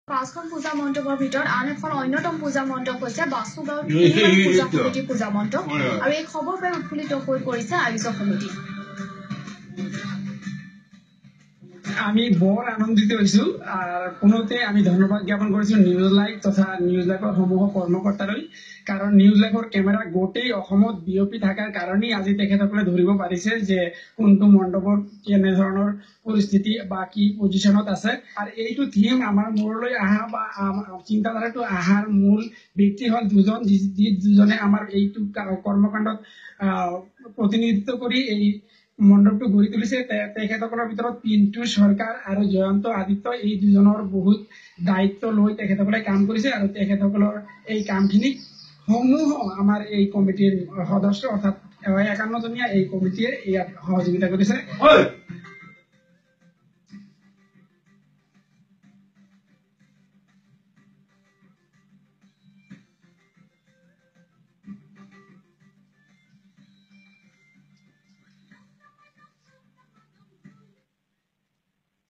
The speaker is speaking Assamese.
পাঁচখন পূজা মণ্ডপৰ ভিতৰত আন এখন অন্যতম পূজা মণ্ডপ হৈছে বাসুগাঁও পূজা সমিতিৰ পূজা মণ্ডপ আৰু এই খবৰ পাই উৎফুল্লিত হৈ পৰিছে আয়োজক সমিতি। আমি বৰ আনন্দিত হৈছো কোনোতে আমি ধন্যবাদ জ্ঞাপন কৰিছো নিউজ লাইভ তথা নিউজ লাইভৰ সমূহ কৰ্মকৰ্তালৈ কাৰণ নিউজ লাইভৰ কেমেৰা গোটেই অসমত বিয়পি থকাৰ কাৰণেই আজি তেখেতসকলে ধৰিব পাৰিছে যে কোনটো মণ্ডপৰ কেনেধৰণৰ পৰিস্থিতি বা কি পজিশ্যনত আছে আৰু এইটো থিম আমাৰ মূৰলৈ অহা বা চিন্তাধাৰাটো অহাৰ মূল ব্যক্তি হ'ল দুজনে আমাৰ এইটো কৰ্মকাণ্ডত প্ৰতিনিধিত্ব কৰি এই মণ্ডপটো গঢ়ি তুলিছে তেখেতসকলৰ ভিতৰত পিণ্টু সৰকাৰ আৰু জয়ন্ত আদিত্য এই দুজনৰ বহুত দায়িত্ব লৈ তেখেতসকলে কাম কৰিছে আৰু তেখেতসকলৰ এই কামখিনিক সমূহ আমাৰ এই কমিটিৰ সদস্য অৰ্থাৎ 51 জনীয়া এই কমিটিয়ে ইয়াত সহযোগিতা কৰিছে।